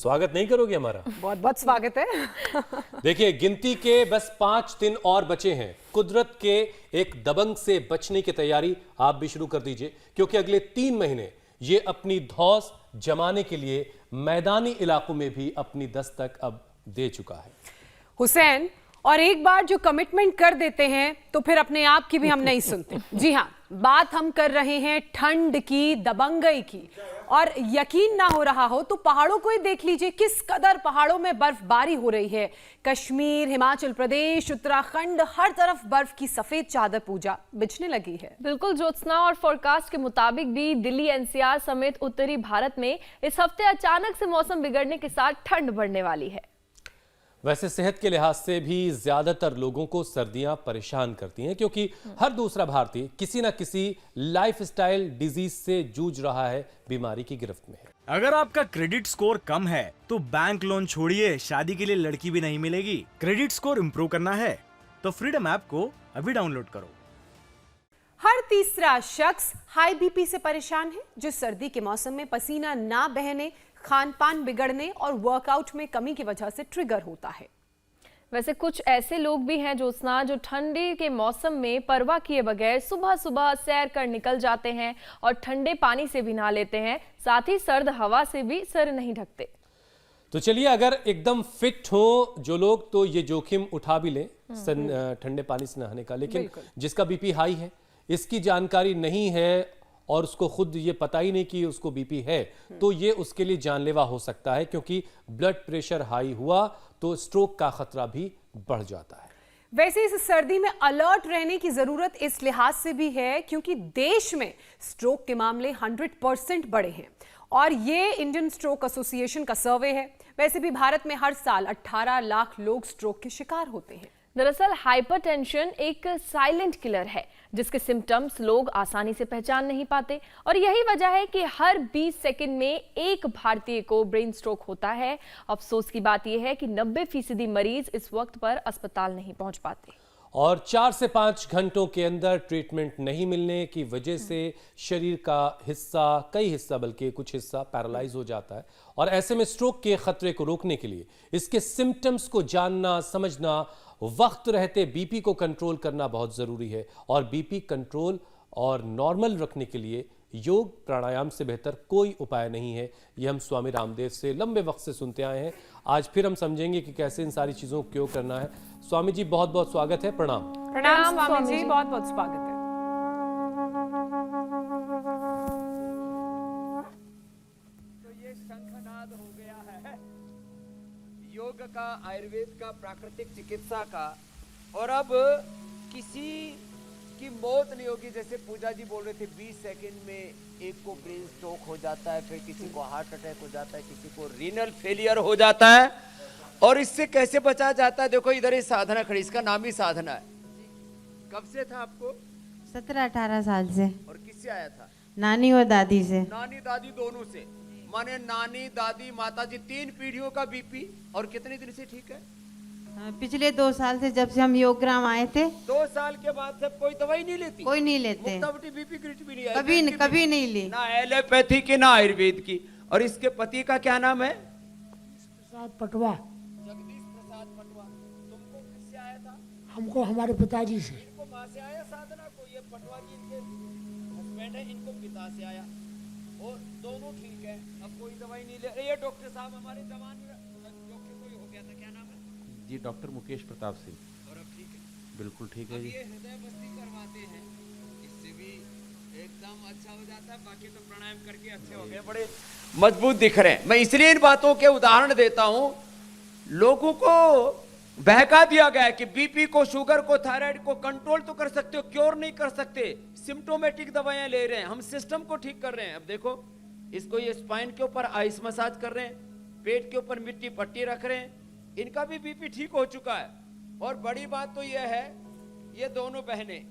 स्वागत नहीं करोगे हमारा? बहुत बहुत स्वागत है। देखिए, गिनती के बस 5 दिन और बचे हैं। कुदरत के एक दबंग से बचने की तैयारी आप भी शुरू कर दीजिए, क्योंकि अगले 3 महीने ये अपनी धौंस जमाने के लिए मैदानी इलाकों में भी अपनी दस्तक अब दे चुका है। हुसैन, और एक बार जो कमिटमेंट कर देते हैं तो फिर अपने आप की भी हम नहीं सुनते। जी हाँ, बात हम कर रहे हैं ठंड की, दबंगई की। और यकीन ना हो रहा हो तो पहाड़ों को ही देख लीजिए, किस कदर पहाड़ों में बर्फबारी हो रही है। कश्मीर, हिमाचल प्रदेश, उत्तराखंड, हर तरफ बर्फ की सफेद चादर पूजा बिछने लगी है। बिल्कुल ज्योत्सना, और फोरकास्ट के मुताबिक भी दिल्ली, एनसीआर समेत उत्तरी भारत में इस हफ्ते अचानक से मौसम बिगड़ने के साथ ठंड बढ़ने वाली है। वैसे सेहत के लिहाज से भी ज्यादातर लोगों को सर्दियां परेशान करती हैं, क्योंकि हर दूसरा भारतीय किसी न किसी लाइफस्टाइल डिजीज से जूझ रहा है, बीमारी की गिरफ्त में है। अगर आपका क्रेडिट स्कोर कम है तो बैंक लोन छोड़िए, शादी के लिए लड़की भी नहीं मिलेगी। क्रेडिट स्कोर इम्प्रूव करना है तो फ्रीडम ऐप को अभी डाउनलोड करो। हर तीसरा शख्स हाई बीपी से परेशान है, जो सर्दी के मौसम में पसीना ना बहने, खान पान बिगड़ने और वर्कआउट में कमी की वजह से ट्रिगर होता है। वैसे कुछ ऐसे लोग भी हैं ज्योत्सना, जो ठंडी के मौसम में परवाह किए बगैर सुबह सुबह सैर कर निकल जाते हैं और ठंडे पानी से भी नहा लेते हैं, साथ ही सर्द हवा से भी सर नहीं ढकते। तो चलिए, अगर एकदम फिट हो जो लोग तो ये जोखिम उठा भी लें ठंडे पानी से नहाने का। लेकिन जिसका बीपी हाई है, इसकी जानकारी नहीं है और उसको खुद ये पता ही नहीं कि उसको बीपी है, तो ये उसके लिए जानलेवा हो सकता है, क्योंकि ब्लड प्रेशर हाई हुआ तो स्ट्रोक का खतरा भी बढ़ जाता है। वैसे इस सर्दी में अलर्ट रहने की जरूरत इस लिहाज से भी है क्योंकि देश में स्ट्रोक के मामले 100% बढ़े हैं, और ये इंडियन स्ट्रोक एसोसिएशन का सर्वे है। वैसे भी भारत में हर साल 18 लाख लोग स्ट्रोक के शिकार होते हैं। दरअसल हाइपरटेंशन एक साइलेंट किलर है, जिसके सिम्टम्स लोग आसानी से पहचान नहीं पाते, और यही वजह है कि हर 20 सेकंड में एक भारतीय को ब्रेन स्ट्रोक होता है। अफसोस की बात यह है कि 90% मरीज इस वक्त पर अस्पताल नहीं पहुंच पाते, और 4 से 5 घंटों के अंदर ट्रीटमेंट नहीं मिलने की वजह से शरीर का कई हिस्सा बल्कि कुछ हिस्सा पैरालाइज हो जाता है। और ऐसे में स्ट्रोक के खतरे को रोकने के लिए इसके सिम्टम्स को जानना, समझना, वक्त रहते बीपी को कंट्रोल करना बहुत जरूरी है। और बीपी कंट्रोल और नॉर्मल रखने के लिए योग प्राणायाम से बेहतर कोई उपाय नहीं है। ये हम स्वामी रामदेव से लंबे वक्त से सुनते आए हैं। आज फिर हम समझेंगे कि कैसे इन सारी चीजों को क्यों करना है। स्वामी जी, बहुत बहुत स्वागत है। प्रणाम। प्रणाम स्वामी जी, बहुत बहुत स्वागत है। तो ये शंखनाद हो गया है योग का, आयुर्वेद का, प्राकृतिक चिकित्सा का। और अब किसी की मौत नहीं होगी। जैसे पूजा जी बोल रहे थे, 20 सेकंड में एक को ब्रेन स्ट्रोक हो जाता है, फिर किसी को हार्ट अटैक हो जाता है, किसी को रीनल फेलियर हो जाता है। और इससे कैसे बचा जाता है? देखो इधर ही साधना खड़ी, इसका नाम ही साधना है। कब से था आपको? 17-18 साल से। और किससे आया था? नानी और दादी से। नानी दादी दोनों से, माने नानी दादी माता जी 3 पीढ़ियों का बीपी। और कितने दिन से ठीक है? पिछले 2 साल से, जब से हम योगग्राम आए थे। 2 साल के बाद से कोई दवाई नहीं लेती? कोई नहीं लेते, बीपी ग्रिट भी नहीं आई? कभी नहीं ली, ना एलोपैथी की ना आयुर्वेद की। और इसके पति का क्या नाम है? प्रसाद पटवा। जगदीश प्रसाद पटवा। तुमको किससे आया था? हमको हमारे पिताजी से। इनको माँ से आया साधना को? ये पटवा जी इनके हस्बैंड है, इनको पिता से आया, और दोनों ठीक है। अब कोई दवाई नहीं ले। ये डॉक्टर साहब हमारे जवान डॉक्टर कोई हो गया था, क्या नाम है जी? डॉक्टर मुकेश प्रताप सिंह। और अब ठीक है? बिल्कुल ठीक है जी। ये हृदय बस्ती करवाते हैं, इससे भी एकदम अच्छा हो जाता है। बाकी तो प्राणायाम करके अच्छे हो गए, बड़े मजबूत दिख रहे हैं। मैं इसलिए इन बातों के उदाहरण देता हूं। लोगों को बहका दिया गया है कि बीपी को, शुगर को, थायराइड को कंट्रोल तो कर सकते हो, क्योर नहीं कर सकते। सिम्टोमेटिक दवाइयां ले रहे हैं, हम सिस्टम को ठीक कर रहे हैं। अब देखो, इसको ये स्पाइन के ऊपर आइस मसाज कर रहे हैं, पेट के ऊपर मिट्टी पट्टी रख रहे हैं, इनका भी बीपी ठीक हो चुका है। और बड़ी बात तो यह है, ये दोनों बहनें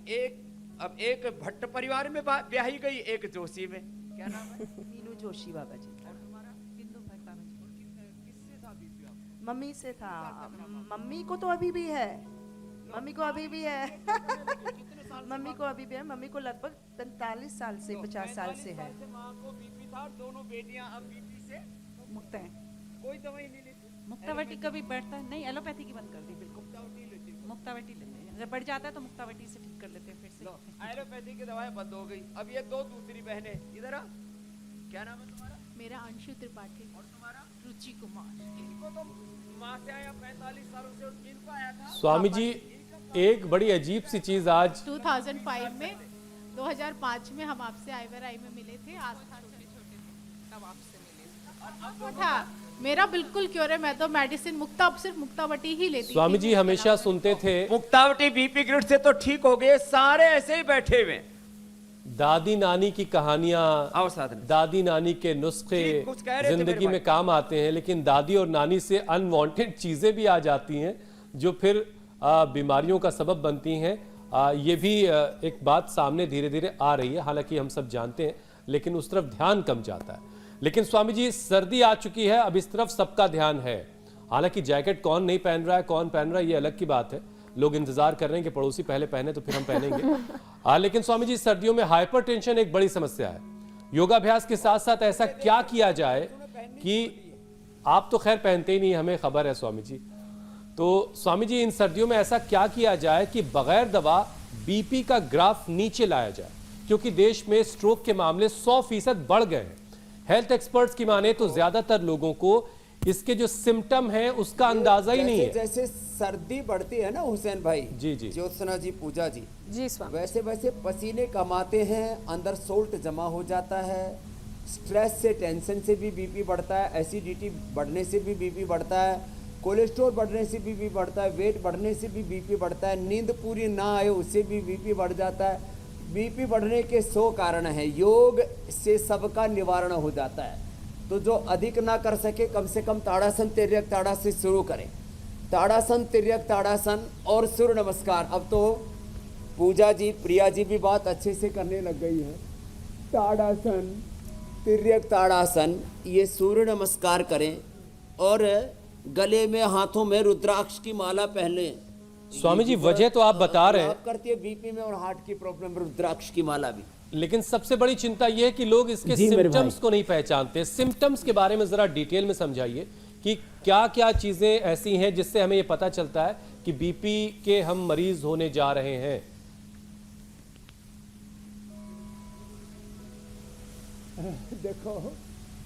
अब एक भट्ट परिवार में ब्याही गई, एक जोशी में। क्या नाम है? मीनू जोशी बाबा जी। और तुम्हारा? बिंदु भट्ट बाबा जी। किससे था बीपी आपका? मम्मी से था। मम्मी को तो अभी भी है, मम्मी को अभी भी है। मम्मी को अभी भी है। मम्मी को लगभग 45 साल से 50 साल से है। माँ को बीपी था, दोनों बेटियां अब बीपी से मुक्त हैं। कोई दवाई नहीं लेती? मुक्तावटी कभी बैठता है नहीं, एलोपैथी की बंद कर दी बिल्कुल। मुक्तावटी लेते हैं, जब बढ़ जाता है तो मुक्तावटी से ठीक कर लेते हैं फिर से। लो, एलोपैथी की दवाएं बंद हो गई। अब ये दो दूसरी बहनें इधर आ। क्या नाम है तुम्हारा? मेरा अंशु त्रिपाठी। और तुम्हारा? रुचि कुमार। इनको तो माँ से आया 45 सालों से, इनको आया था। स्वामी जी, एक बड़ी अजीब सी चीज आज 2005 में 2005 में हम आपसे आईवराई में मिले थे, आस्था छोटे तब आपसे मिले थे। अब था मेरा बिल्कुल क्योर है, मैं तो मेडिसिन सिर्फ मुक्तावटी ही लेती स्वामी थी। जी हमेशा सुनते थे मुक्तावटी बीपी ग्रिड से तो ठीक हो गए, सारे ऐसे ही बैठे हुए। दादी नानी की कहानियां, आओ साथ में। दादी नानी के नुस्खे जी, कुछ कह रहे थे जिंदगी मेरे में काम आते हैं, लेकिन दादी और नानी से अनवांटेड चीजें भी आ जाती हैं जो फिर बीमारियों का सबब बनती हैं। ये भी एक बात सामने धीरे धीरे आ रही है, हालांकि हम सब जानते हैं, लेकिन उस तरफ ध्यान कम जाता है। लेकिन स्वामी जी, सर्दी आ चुकी है, अब इस तरफ सबका ध्यान है। हालांकि जैकेट कौन नहीं पहन रहा है, कौन पहन रहा है, ये अलग की बात है। लोग इंतजार कर रहे हैं कि पड़ोसी पहले पहने तो फिर हम पहनेंगे। लेकिन स्वामी जी, सर्दियों में हाइपरटेंशन एक बड़ी समस्या है। योगाभ्यास के साथ साथ ऐसा क्या किया जाए कि आप तो खैर पहनते ही नहीं, हमें खबर है स्वामी जी। तो स्वामी जी, इन सर्दियों में ऐसा क्या किया जाए कि बगैर दवा बीपी का ग्राफ नीचे लाया जाए, क्योंकि देश में स्ट्रोक के मामले 100% बढ़ गए हैं। हेल्थ एक्सपर्ट्स की माने तो ज्यादातर लोगों को इसके जो सिम्टम हैं उसका अंदाजा ही नहीं है। जैसे सर्दी बढ़ती है ना हुसैन भाई, जी जी, ज्योत्सना जी, पूजा जी, जी स्वामी। वैसे वैसे पसीने कमाते हैं, अंदर सोल्ट जमा हो जाता है, स्ट्रेस से, टेंशन से भी बीपी बढ़ता है, एसिडिटी बढ़ने से भी बीपी बढ़ता है, कोलेस्ट्रॉल बढ़ने से भी बीपी बढ़ता है, वेट बढ़ने से भी बीपी बढ़ता है, नींद पूरी ना आए उससे भी बीपी बढ़ जाता है। बीपी बढ़ने के 100 कारण हैं, योग से सबका निवारण हो जाता है। तो जो अधिक ना कर सके, कम से कम ताड़ासन, तिर्यक ताड़ासन शुरू करें। ताड़ासन, तिर्यक ताड़ासन और सूर्य नमस्कार। अब तो पूजा जी, प्रिया जी भी बात अच्छे से करने लग गई है। ताड़ासन, तिर्यक ताड़ासन, ये सूर्य नमस्कार करें और गले में, हाथों में रुद्राक्ष की माला पहने। स्वामी जी, वजह तो आप बता रहे हैं, करती है बीपी में और हार्ट की प्रॉब्लम, रुद्राक्ष की माला भी। लेकिन सबसे बड़ी चिंता यह है कि लोग इसके सिम्टम्स को नहीं पहचानते। सिम्टम्स के बारे में जरा डिटेल में समझाइए कि क्या क्या चीजें ऐसी हैं जिससे हमें यह पता चलता है कि बीपी के हम मरीज होने जा रहे हैं। देखो,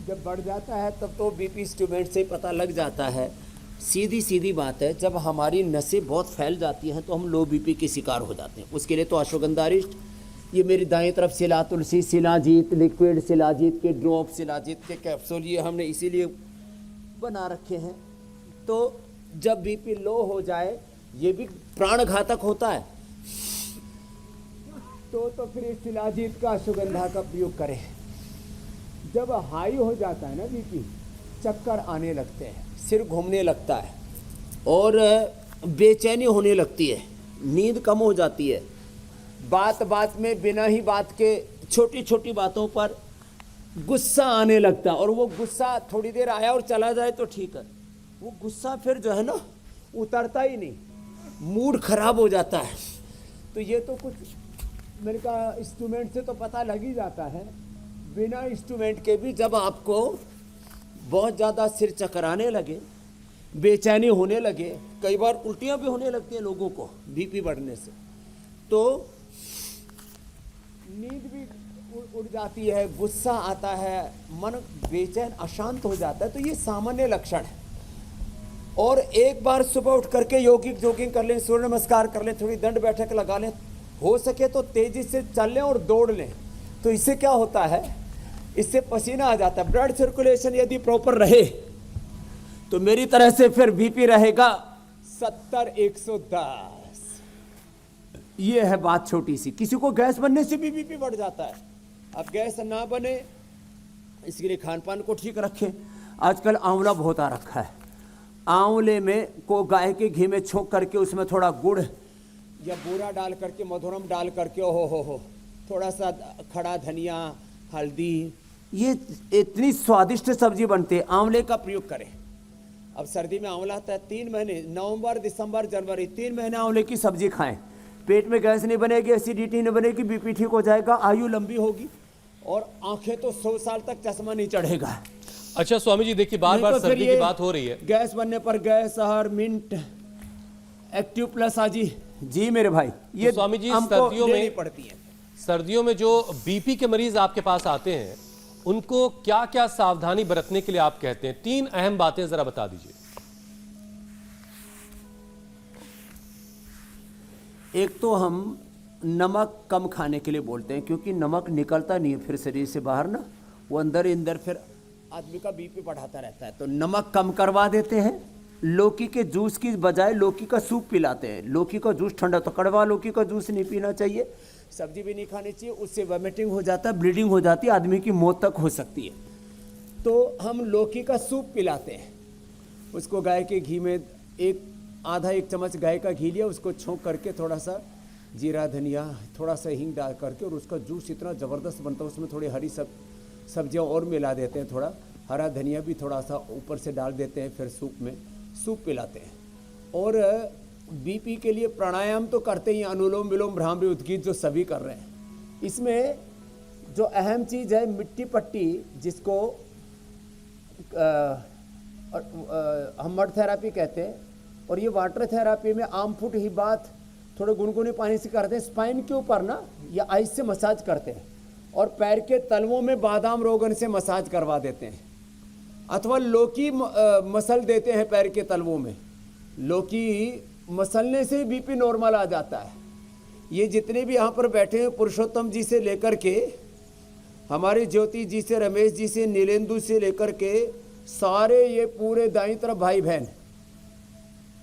जब बढ़ जाता है तब तो बीपी इंस्ट्रूमेंट से ही पता लग जाता है। सीधी सीधी बात है, जब हमारी नसें बहुत फैल जाती हैं तो हम लो बीपी के शिकार हो जाते हैं। उसके लिए तो अश्वगंधारिष्ट, ये मेरी दाएं तरफ शिला तुलसी, शिलाजीत लिक्विड, शिलाजीत के ड्रॉप, शिलाजीत के कैप्सूल, ये हमने इसीलिए बना रखे हैं। तो जब बीपी लो हो जाए, ये भी प्राणघातक होता है, तो फिर इस शिलाजीत का, अश्वगंधा का प्रयोग करें। जब हाई हो जाता है ना बीपी, चक्कर आने लगते हैं, सिर घूमने लगता है और बेचैनी होने लगती है, नींद कम हो जाती है, बात बात में बिना ही बात के छोटी छोटी बातों पर गुस्सा आने लगता है। और वो गुस्सा थोड़ी देर आया और चला जाए तो ठीक है, वो गुस्सा फिर जो है ना उतरता ही नहीं, मूड खराब हो जाता है। तो ये तो कुछ मैंने कहा इंस्ट्रूमेंट से तो पता लग ही जाता है। बिना इंस्ट्रूमेंट के भी जब आपको बहुत ज़्यादा सिर चकराने लगे, बेचैनी होने लगे, कई बार उल्टियाँ भी होने लगती हैं लोगों को बीपी बढ़ने से, तो नींद भी उड़ जाती है, गुस्सा आता है, मन बेचैन अशांत हो जाता है, तो ये सामान्य लक्षण है। और एक बार सुबह उठ करके जॉगिंग कर लें, सूर्य नमस्कार कर लें, थोड़ी दंड बैठक लगा लें, हो सके तो तेजी से चल लें और दौड़ लें। तो इससे क्या होता है, इससे पसीना आ जाता है। ब्लड सर्कुलेशन यदि प्रॉपर रहे तो मेरी तरह से फिर बीपी रहेगा 70-110। ये है बात छोटी सी। किसी को गैस बनने से भी बीपी बढ़ जाता है। अब गैस ना बने इसके लिए खान पान को ठीक रखें। आजकल आंवला बहुत आ रखा है, आंवले में को गाय के घी में छोंक करके उसमें थोड़ा गुड़ या बूरा डाल करके, मधुरम डाल करके, हो थोड़ा सा खड़ा धनिया, हल्दी, ये इतनी स्वादिष्ट सब्जी बनती है। आंवले का प्रयोग करें। अब सर्दी में आंवला आता है, 3 महीने, नवंबर, दिसंबर, जनवरी, 3 महीने आंवले की सब्जी खाएं। पेट में गैस नहीं बनेगी, एसिडिटी नहीं बनेगी, बीपी ठीक हो जाएगा, आयु लंबी होगी और आंखें तो 100 साल तक चश्मा नहीं चढ़ेगा। अच्छा स्वामी जी देखिए बार नहीं बार तो फिर सर्दी की ये बात हो रही है। गैस बनने पर गैस और मिंट एक्टिव प्लस आजी जी मेरे भाई ये तो स्वामी जी हमको सर्दियों लेनी में पड़ती है। सर्दियों में जो बीपी के मरीज आपके पास आते हैं उनको क्या क्या सावधानी बरतने के लिए आप कहते हैं? 3 अहम बातें जरा बता दीजिए। एक तो हम नमक कम खाने के लिए बोलते हैं, क्योंकि नमक निकलता नहीं है फिर शरीर से बाहर ना, वो अंदर अंदर फिर आदमी का बीपी बढ़ाता रहता है, तो नमक कम करवा देते हैं। लौकी के जूस की बजाय लौकी का सूप पिलाते हैं। लौकी का जूस ठंडा, तो कड़वा लौकी का जूस नहीं पीना चाहिए, सब्जी भी नहीं खानी चाहिए, उससे वॉमिटिंग हो जाता है, ब्लीडिंग हो जाती है, आदमी की मौत तक हो सकती है। तो हम लौकी का सूप पिलाते हैं, उसको गाय के घी में आधा एक चम्मच गाय का घी लिया, उसको छोंक करके थोड़ा सा जीरा धनिया थोड़ा सा हींग डाल करके, और उसका जूस इतना ज़बरदस्त बनता है, उसमें थोड़ी हरी सब्जियां और मिला देते हैं, थोड़ा हरा धनिया भी थोड़ा सा ऊपर से डाल देते हैं, फिर सूप पिलाते हैं। और बीपी के लिए प्राणायाम तो करते ही, अनुलोम विलोम भ्रामरी उद्गीत जो सभी कर रहे हैं। इसमें जो अहम चीज़ है मिट्टी पट्टी, जिसको हम मड थेरापी कहते हैं, और ये वाटर थेरापी में आम फुट ही बात थोड़े गुनगुने पानी से करते हैं, स्पाइन के ऊपर ना या आइस से मसाज करते हैं, और पैर के तलवों में बादाम रोगन से मसाज करवा देते हैं, अथवा लौकी मसल देते हैं पैर के तलवों में। लौकी मसलने से बीपी नॉर्मल आ जाता है। ये जितने भी यहाँ पर बैठे हैं, पुरुषोत्तम जी से लेकर के हमारे ज्योति जी से, रमेश जी से, नीलेंदु से लेकर के सारे ये पूरे दाईं तरफ भाई बहन,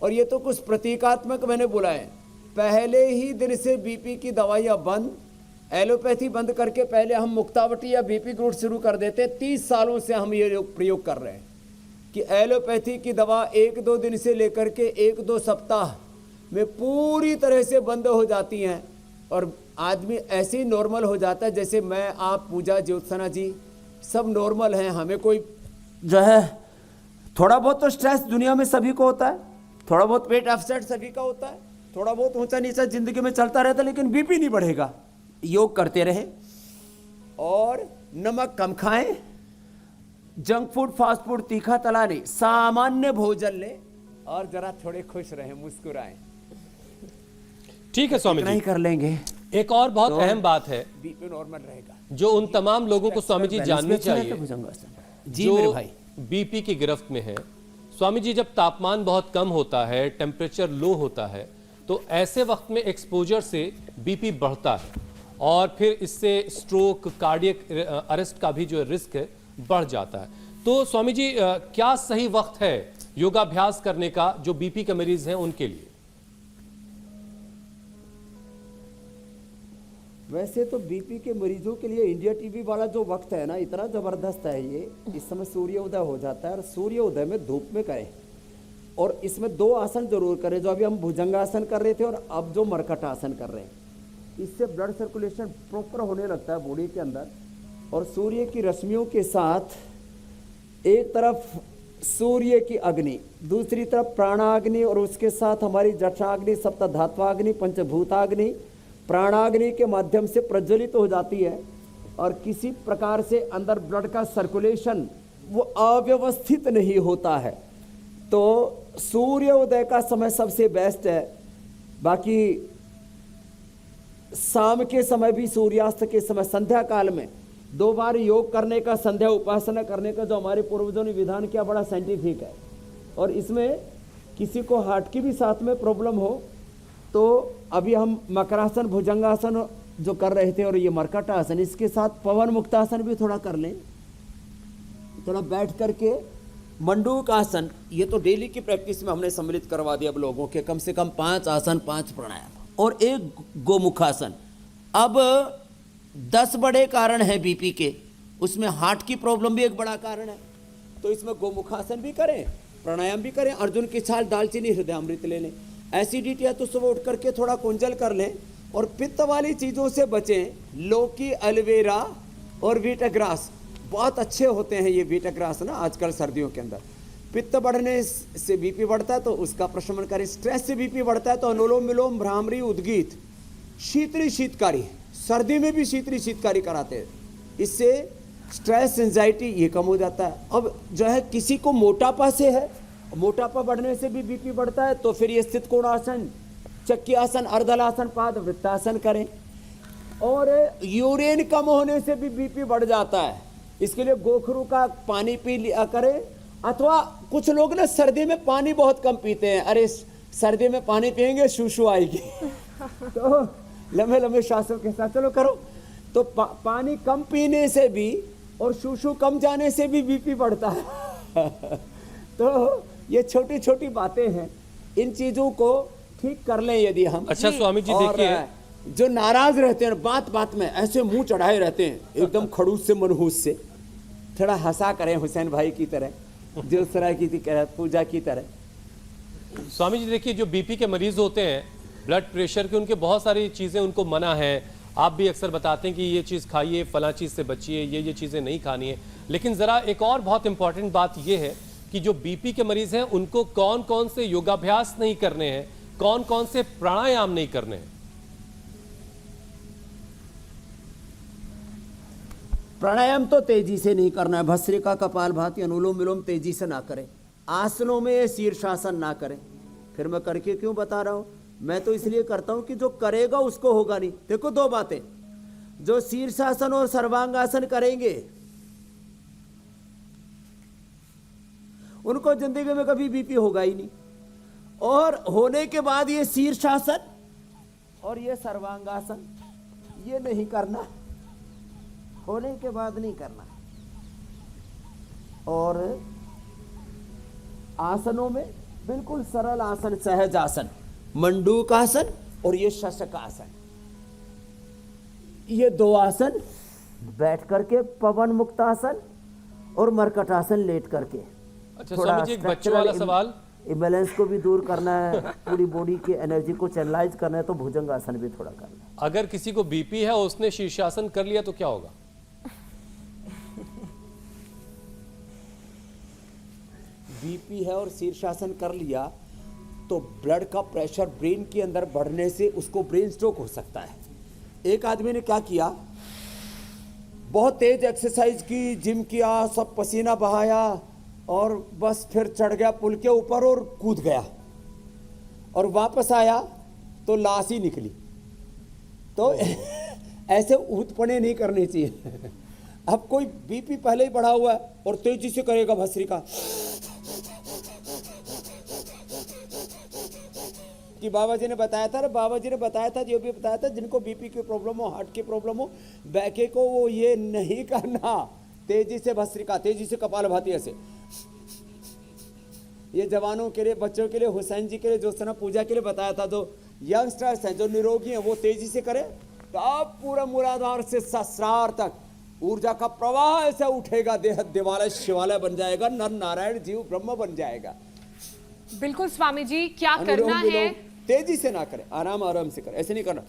और ये तो कुछ प्रतीकात्मक मैंने बोला है। पहले ही दिन से बीपी की दवाइयाँ बंद, एलोपैथी बंद करके पहले हम मुक्तावटी या बीपी ग्रूट शुरू कर देते। 30 सालों से हम ये प्रयोग कर रहे हैं कि एलोपैथी की दवा 1-2 दिन से लेकर के 1-2 सप्ताह में पूरी तरह से बंद हो जाती हैं, और आदमी ऐसे ही नॉर्मल हो जाता है जैसे मैं, आप, पूजा, ज्योत्सना जी सब नॉर्मल हैं। हमें कोई जो है थोड़ा बहुत तो स्ट्रेस दुनिया में सभी को होता है, थोड़ा बहुत पेट अपसेट सभी का होता है, थोड़ा बहुत ऊंचा नीचा जिंदगी में चलता रहता है, लेकिन बीपी नहीं बढ़ेगा। योग करते रहें और नमक कम खाएं, जंक फूड, फास्ट फूड, तीखा तला नहीं, सामान्य भोजन लें, और जरा थोड़े खुश रहें, मुस्कुराएं। ठीक है स्वामी नहीं जी, कर लेंगे एक और बहुत अहम बात है बीपी नॉर्मल रहेगा, जो उन तमाम लोगों को स्वामी जी जाननी चाहिए जी मेरे जो भाई। बीपी की गिरफ्त में है। स्वामी जी, जब तापमान बहुत कम होता है, टेम्परेचर लो होता है, तो ऐसे वक्त में एक्सपोजर से बीपी बढ़ता है, और फिर इससे स्ट्रोक, कार्डियक अरेस्ट का भी जो रिस्क है बढ़ जाता है। तो स्वामी जी, क्या सही वक्त है योगाभ्यास करने का जो बीपी के मरीज हैं उनके लिए? वैसे तो बीपी के मरीजों के लिए इंडिया टीवी वाला जो वक्त है ना, इतना जबरदस्त है ये। इस समय सूर्योदय हो जाता है, और सूर्योदय में धूप में करें, और इसमें 2 आसन जरूर करें, जो अभी हम भुजंगासन कर रहे थे और अब जो मरकट आसन कर रहे हैं। इससे ब्लड सर्कुलेशन प्रॉपर होने लगता है बॉडी के अंदर, और सूर्य की रश्मियों के साथ एक तरफ सूर्य की अग्नि, दूसरी तरफ प्राणाग्नि, और उसके साथ हमारी जठाग्नि, सप्तधात्वाग्नि, पंचभूताग्नि प्राणाग्नि के माध्यम से प्रज्वलित हो जाती है, और किसी प्रकार से अंदर ब्लड का सर्कुलेशन वो अव्यवस्थित नहीं होता है। तो सूर्योदय का समय सबसे बेस्ट है। बाकी शाम के समय भी, सूर्यास्त के समय, संध्या काल में 2 बार योग करने का, संध्या उपासना करने का जो हमारे पूर्वजों ने विधान किया, बड़ा साइंटिफिक है। और इसमें किसी को हार्ट की भी साथ में प्रॉब्लम हो तो अभी हम मकरासन, भुजंगासन जो कर रहे थे, और ये मरकट आसन, इसके साथ पवन मुक्तासन भी थोड़ा कर लें, थोड़ा बैठ करके। मंडूक आसन, ये तो डेली की प्रैक्टिस में हमने सम्मिलित करवा दिया अब लोगों के, कम से कम 5 आसन, 5 प्राणायाम, और 1 गोमुखासन। अब 10 बड़े कारण हैं बीपी के, उसमें हार्ट की प्रॉब्लम भी एक बड़ा कारण है, तो इसमें गोमुखासन भी करें, प्राणायाम भी करें, अर्जुन की छाल, दालचीनी, हृदयामृत ले लें। एसिडिटी है तो सुबह उठ करके थोड़ा कुंजल कर लें, और पित्त वाली चीज़ों से बचें। लौकी, एलोवेरा और वीटाग्रास बहुत अच्छे होते हैं। ये वीटाग्रास ना आजकल सर्दियों के अंदर पित्त बढ़ने से बीपी बढ़ता है, तो उसका प्रशमन करें। स्ट्रेस से बीपी बढ़ता है तो अनुलोम विलोम भ्रामरी उद्गीत, शीतली शीतकारी, सर्दी में भी शीतली शीतकारी कराते हैं। इससे स्ट्रेस एंजाइटी ये कम हो जाता है। अब जो है किसी को मोटापा से है, मोटापा बढ़ने से भी बीपी बढ़ता है, तो फिर ये स्थित कोणासन, चक्की आसन, अर्धलासन, पाद वृत्तासन करें। और यूरिन कम होने से भी बीपी बढ़ जाता है, इसके लिए गोखरू का पानी पी लिया करें। अथवा कुछ लोग ना सर्दी में पानी बहुत कम पीते हैं, अरे सर्दी में पानी पिएंगे शूशू आएगी तो लंबे लंबे श्वासों के साथ चलो करो। तो पानी कम पीने से भी और शूशू कम जाने से भी बीपी बढ़ता है तो ये छोटी छोटी बातें हैं, इन चीजों को ठीक कर लें यदि हम। अच्छा स्वामी जी और देखिए, जो नाराज रहते हैं बात बात में ऐसे मुंह चढ़ाए रहते हैं, एकदम खड़ूस से मनहूस से, थोड़ा हंसा करें हुसैन भाई की तरह, दिलसराय की तरह, पूजा की तरह। स्वामी जी देखिए, जो बीपी के मरीज होते हैं, ब्लड प्रेशर के, उनके बहुत सारी चीज़ें उनको मना है। आप भी अक्सर बताते हैं कि ये चीज़ खाइए, फला चीज़ से बचिए, ये चीज़ें नहीं खानी है। लेकिन ज़रा एक और बहुत इंपॉर्टेंट बात ये है कि जो बीपी के मरीज हैं उनको कौन कौन से योगाभ्यास नहीं करने हैं, कौन कौन से प्राणायाम नहीं करने हैं। प्राणायाम तो तेजी से नहीं करना है, भस्त्रिका, कपालभाति, अनुलोम विलोम तेजी से ना करें। आसनों में शीर्षासन ना करें। फिर मैं करके क्यों बता रहा हूं, मैं तो इसलिए करता हूं कि जो करेगा उसको होगा नहीं। देखो दो बातें, जो शीर्षासन और सर्वांगासन करेंगे उनको जिंदगी में कभी बीपी होगा ही नहीं, और होने के बाद ये शीर्षासन और ये सर्वांगासन ये नहीं करना, होने के बाद नहीं करना। और आसनों में बिल्कुल सरल आसन, सहज आसन, मंडूकासन और ये शशकासन, ये दो आसन बैठ करके, पवन मुक्तासन और मरकटासन लेट करके। अच्छा स्वामी जी, एक बच्चों वाला सवाल, इम्बैलेंस को भी दूर करना है, पूरी बॉडी की एनर्जी को चैनलाइज करना है, तो भुजंगासन भी थोड़ा करना है। अगर किसी को बीपी है, उसने शीर्षासन कर लिया तो क्या होगा? बीपी है और शीर्षासन कर लिया तो ब्लड का प्रेशर ब्रेन के अंदर बढ़ने से उसको ब्रेन स्ट्रोक हो सकता है। एक आदमी ने क्या किया, बहुत तेज एक्सरसाइज की, जिम किया, सब पसीना बहाया और बस फिर चढ़ गया पुल के ऊपर और कूद गया, और वापस आया तो लाश ही निकली। तो ऐसे ऊतपने नहीं करने चाहिए। अब कोई बीपी पहले ही बढ़ा हुआ है और तेजी से करेगा भस्त्रिका कि बाबा जी ने बताया था, बाबा जी ने बताया था, जो भी बताया था, जिनको बीपी की प्रॉब्लम हो, हार्ट की प्रॉब्लम हो, बैके को, वो ये नहीं करना। तेजी से भस्त्रिका, तेजी से कपालभाति, ऐसे। ये जवानों के लिए, बच्चों के लिए, हुसैन जी के लिए, जो सना पूजा के लिए बताया था, जो यंगस्टर्स हैं, जो निरोगी हैं, वो तेजी से करें, तो अब पूरा मूलाधार से सहस्रार तक ऊर्जा का प्रवाह ऐसा उठेगा, देह देवालय शिवालय बन जाएगा, नर नारायण जीव ब्रह्म बन जाएगा। बिल्कुल स्वामी जी, क्या करना है? तेजी से ना करें, आराम आराम से करें, ऐसे नहीं करना।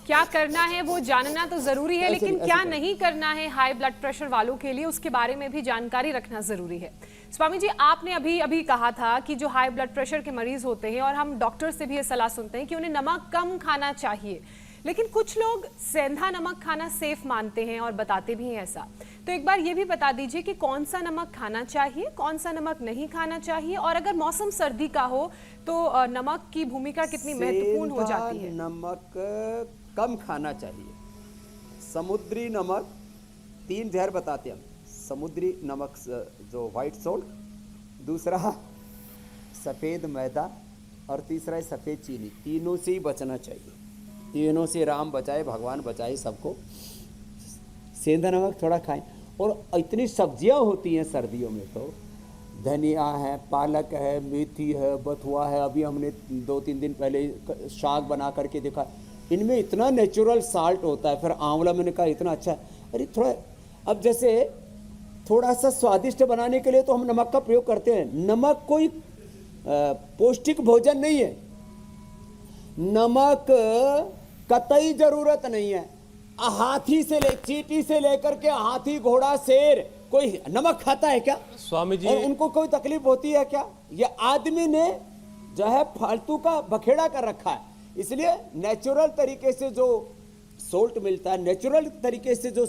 क्या करना है वो जानना तो जरूरी है, लेकिन क्या नहीं करना है हाई ब्लड प्रेशर वालों के लिए, उसके बारे में भी जानकारी रखना जरूरी है। स्वामी जी, आपने अभी कहा था कि जो हाई ब्लड प्रेशर के मरीज होते हैं, और हम डॉक्टर से भी ये सलाह सुनते हैं कि उन्हें नमक कम खाना चाहिए, लेकिन कुछ लोग सेंधा नमक खाना सेफ मानते हैं और बताते भी हैं ऐसा। तो एक बार ये भी बता दीजिए कि कौन सा नमक खाना चाहिए, कौन सा नमक नहीं खाना चाहिए, और अगर मौसम सर्दी का हो तो नमक की भूमिका कितनी महत्वपूर्ण हो जाती है? नमक कम खाना चाहिए। समुद्री नमक 3 जहर बताते हैं हम। समुद्री नमक जो व्हाइट सोल्ट, दूसरा सफ़ेद मैदा, और तीसरा है सफ़ेद चीनी। तीनों से ही बचना चाहिए, तीनों से राम बचाए, भगवान बचाए सबको। सेंधा नमक थोड़ा खाएं। और इतनी सब्जियां होती हैं सर्दियों में, तो धनिया है, पालक है, मेथी है, बथुआ है। अभी हमने 2-3 दिन पहले साग बना करके देखा, इनमें इतना नेचुरल साल्ट होता है। फिर आंवला मैंने कहा इतना अच्छा है। अरे थोड़ा, अब जैसे थोड़ा सा स्वादिष्ट बनाने के लिए तो हम नमक का प्रयोग करते हैं। नमक कोई पौष्टिक भोजन नहीं है, नमक कतई जरूरत नहीं है। हाथी से चींटी से लेकर के हाथी, घोड़ा, शेर, कोई नमक खाता है क्या स्वामी जी? और उनको कोई तकलीफ होती है क्या? ये आदमी ने जो है फालतू का बखेड़ा कर रखा है। इसलिए नेचुरल तरीके से जो सोल्ट मिलता है, नेचुरल तरीके से जो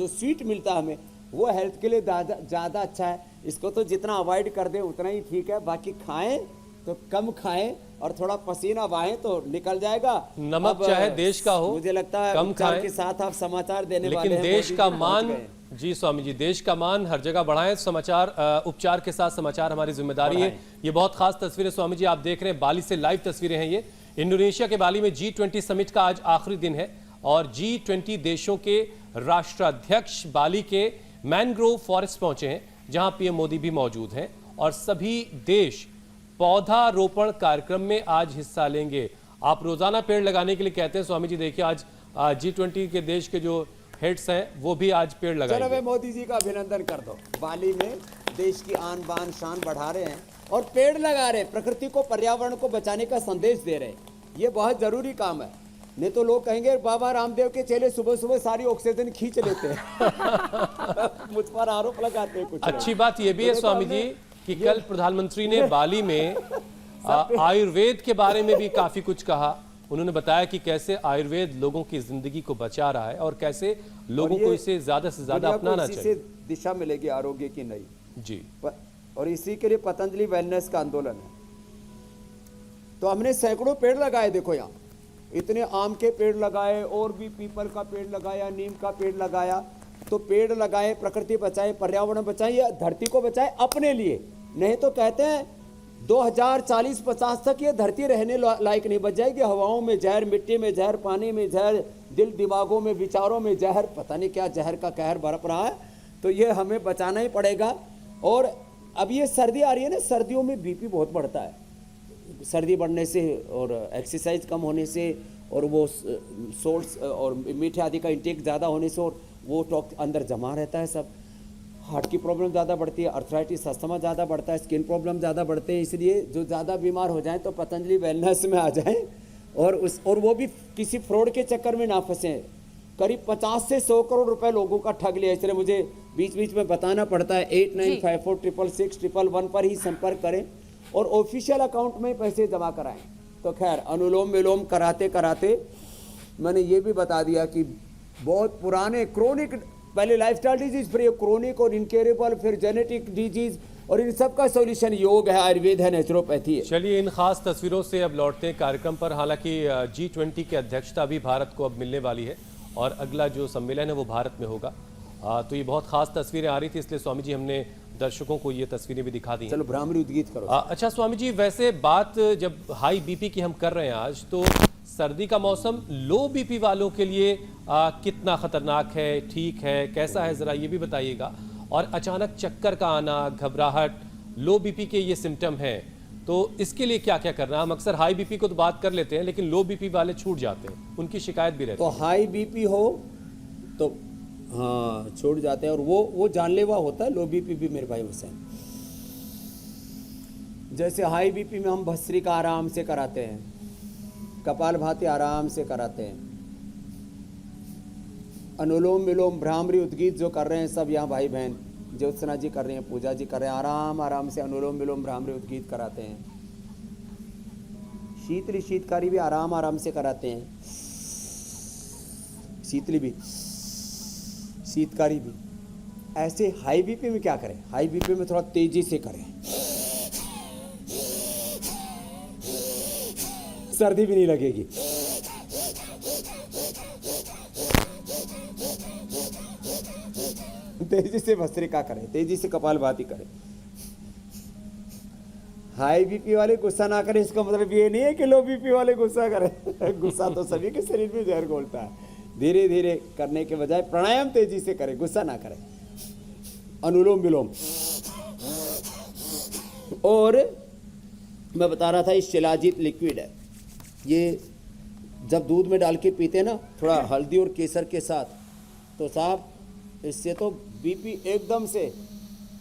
स्वीट मिलता है हमें, वो हेल्थ के लिए ज़्यादा अच्छा है। इसको तो जितना अवॉइड कर दें उतना ही ठीक है। बाकी खाएं तो कम खाएं और थोड़ा पसीना बहाएं तो निकल जाएगा। नमक अब चाहे देश का हो, मुझे लगता है कम उपचार खाएं, के साथ आप समाचार देने वाले लेकिन हैं। देश मोदी का जी पहुंच मान, गए। जी स्वामी जी, देश का मान हर जगह बढ़ाएं। समाचार उपचार के साथ समाचार हमारी जिम्मेदारी है। ये बहुत खास तस्वीरें स्वामी जी आप देख रहे हैं, बाली से लाइव तस्वीरें हैं ये। इंडोनेशिया के बाली में G20 समिट का आज आखिरी दिन है और G20 देशों के राष्ट्राध्यक्ष बाली के मैनग्रोव फॉरेस्ट पहुंचे हैं, जहां पीएम मोदी भी मौजूद हैं और सभी देश पौधारोपण कार्यक्रम में आज हिस्सा लेंगे। आप रोजाना पेड़ लगाने के लिए कहते हैं स्वामी जी, देखिए आज G20 के देश के जो हेड्स हैं वो भी आज पेड़ चलो लगाएंगे। भाई, मोदी जी का अभिनंदन कर दो। बाली में देश की आन बान शान बढ़ा रहे हैं और पेड़ लगा रहे हैं, प्रकृति को पर्यावरण को बचाने का संदेश दे रहे हैं। ये बहुत जरूरी काम है। नहीं तो लोग कहेंगे बाबा रामदेव के चेले सुबह सुबह सारी ऑक्सीजन खींच लेते हैं। मुझ पर आरोप लगाते हैं कुछ। अच्छी बात यह भी है स्वामी जी कि कल प्रधानमंत्री ने बाली में आयुर्वेद के बारे में भी काफी कुछ कहा। उन्होंने बताया कि कैसे आयुर्वेद लोगों की जिंदगी को बचा रहा है और कैसे लोगों को इसे ज्यादा से ज्यादा अपनाना चाहिए। दिशा मिलेगी आरोग्य की नई जी। और इसी के लिए पतंजलि वेलनेस का आंदोलन है। तो हमने सैकड़ों पेड़ लगाए। देखो यहाँ इतने आम के पेड़ लगाए और भी पीपल का पेड़ लगाया, नीम का पेड़ लगाया। तो पेड़ लगाए, प्रकृति बचाए, पर्यावरण बचाए, या धरती को बचाए अपने लिए। नहीं तो कहते हैं 2040-50 तक ये धरती रहने लायक नहीं बच जाएगी। हवाओं में जहर, मिट्टी में जहर, पानी में जहर, दिल दिमागों में, विचारों में जहर, पता नहीं क्या जहर का कहर बरप रहा है। तो ये हमें बचाना ही पड़ेगा। और अब ये सर्दी आ रही है ना, सर्दियों में बीपी बहुत बढ़ता है। सर्दी बढ़ने से और एक्सरसाइज कम होने से और वो सोल्ट्स और मीठे आदि का इंटेक ज़्यादा होने से और वो टॉक्स अंदर जमा रहता है सब। हार्ट की प्रॉब्लम ज़्यादा बढ़ती है, अर्थराइटिस, अस्थमा ज़्यादा बढ़ता है, स्किन प्रॉब्लम ज़्यादा बढ़ते हैं। इसलिए जो ज़्यादा बीमार हो जाएं तो पतंजलि वेलनेस में आ जाएं और वो भी किसी फ्रॉड के चक्कर में ना फंसें। करीब 50 से 100 करोड़ रुपए लोगों का ठग लिया। इसलिए मुझे बीच बीच में बताना पड़ता है। 8954666111 पर ही संपर्क करें और ऑफिशियल अकाउंट में पैसे जमा कराएं। तो खैर अनुलोम विलोम कराते कराते मैंने ये भी बता दिया कि बहुत पुराने क्रोनिक, पहले लाइफस्टाइल डिजीज, फिर ये क्रोनिक और इनक्योरेबल, फिर जेनेटिक डिजीज, और इन सब का सॉल्यूशन योग है, आयुर्वेद है, नेचुरोपैथी है। चलिए इन खास तस्वीरों से अब लौटते हैं कार्यक्रम पर। हालांकि G20 की अध्यक्षता भी भारत को अब मिलने वाली है और अगला जो सम्मेलन है वो भारत में होगा। तो ये बहुत खास तस्वीरें आ रही थी, इसलिए स्वामी जी हमने दर्शकों को ये तस्वीरें भी दिखा दी। चलो भ्रामरी उद्गीत करो। अच्छा स्वामी जी, वैसे बात जब हाई बीपी की हम कर रहे हैं आज, तो सर्दी का मौसम लो बीपी वालों के लिए कितना खतरनाक है, ठीक है, कैसा है, जरा ये भी बताइएगा। और अचानक चक्कर का आना, घबराहट, लो बीपी के ये सिम्टम हैं, तो इसके लिए क्या क्या करना है? हम अक्सर हाई बीपी को तो बात कर लेते हैं, लेकिन लो बीपी वाले छूट जाते हैं, उनकी शिकायत भी रहती है। तो हाई बीपी हो तो हाँ छूट जाते हैं, और वो जानलेवा होता है। लो बीपी भी मेरे भाई हुसैन, जैसे हाई बीपी में हम भस्त्रिका आराम से कराते हैं, कपालभाति आराम से कराते हैं, अनुलोम विलोम, भ्रामरी उद्गीत जो कर रहे हैं सब यहाँ भाई बहन, ज्योत्सना जी कर रही हैं, पूजा जी कर रहे हैं, आराम आराम से अनुलोम विलोम भ्रामरी उद्गीत कराते हैं। शीतली शीतकारी भी आराम आराम से कराते हैं, शीतली भी, शीतकारी भी। ऐसे हाई बीपी में क्या करें? हाई बीपी में थोड़ा तेजी से करें, सर्दी भी नहीं लगेगी। तेजी से भस्त्रिका करें, तेजी से कपालभाति करें। हाई बीपी वाले गुस्सा ना करें, इसका मतलब ये नहीं है कि लो बीपी वाले गुस्सा करें। गुस्सा तो सभी के शरीर में जहर घोलता है। धीरे धीरे करने के बजाय प्राणायाम तेजी से करें, गुस्सा ना करें। अनुलोम विलोम। और मैं बता रहा था, ये शिलाजीत लिक्विड है, ये जब दूध में डाल के पीते हैं ना, थोड़ा हल्दी और केसर के साथ, तो साहब इससे तो बीपी एकदम से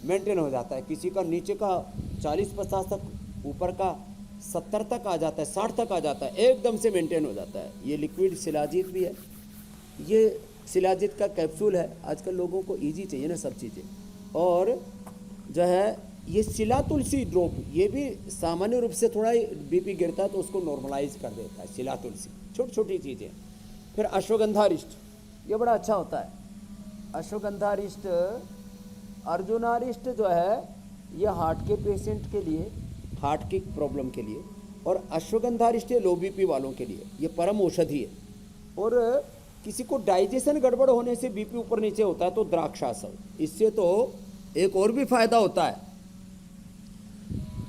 मेंटेन हो जाता है। किसी का नीचे का 40-50 तक, ऊपर का 70 तक आ जाता है, 60 तक आ जाता है, एकदम से मेंटेन हो जाता है। ये लिक्विड शिलाजीत भी है। ये शिलाजीत का कैप्सूल है। आजकल लोगों को इजी चाहिए ना सब चीज़ें। और जो है ये शिला तुलसी ड्रॉप, ये भी सामान्य रूप से थोड़ा बीपी गिरता है तो उसको नॉर्मलाइज कर देता है। शिला तुलसी, छोटी छोटी चीज़ें। फिर अश्वगंधारिष्ट, ये बड़ा अच्छा होता है। अश्वगंधारिष्ट, अर्जुनारिष्ट जो है ये हार्ट के पेशेंट के लिए, हार्ट की प्रॉब्लम के लिए, और अश्वगंधारिष्ट लो बीपी वालों के लिए, ये परम औषधि है। और किसी को डाइजेशन गड़बड़ होने से बीपी ऊपर नीचे होता है तो द्राक्षासन, इससे तो एक और भी फायदा होता है,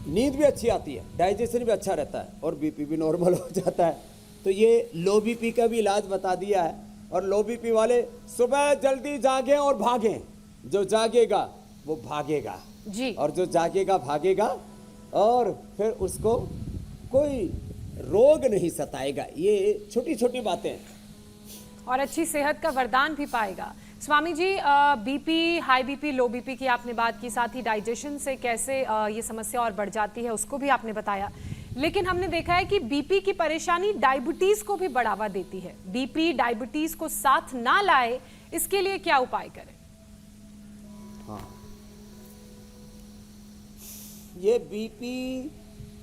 नींद भी अच्छी आती है, डाइजेशन भी अच्छा रहता है और बीपी भी नॉर्मल हो जाता है। तो ये लो बीपी का भी इलाज बता दिया है। और लो बीपी वाले सुबह जल्दी जागें और भागें, जो जागेगा वो भागेगा जी। और जो जागेगा भागेगा, और फिर उसको कोई रोग नहीं सताएगा। ये छोटी छोटी बातें हैं और अच्छी सेहत का वरदान भी पाएगा। Swami ji, BP, high BP, low BP की आपने बात की, साथ ही डाइजेशन से कैसे ये समस्या और बढ़ जाती है उसको भी आपने बताया। लेकिन हमने देखा है कि बीपी की परेशानी डायबिटीज को भी बढ़ावा देती है। बीपी डायबिटीज को साथ ना लाए, इसके लिए क्या उपाय करें? हाँ, ये बीपी,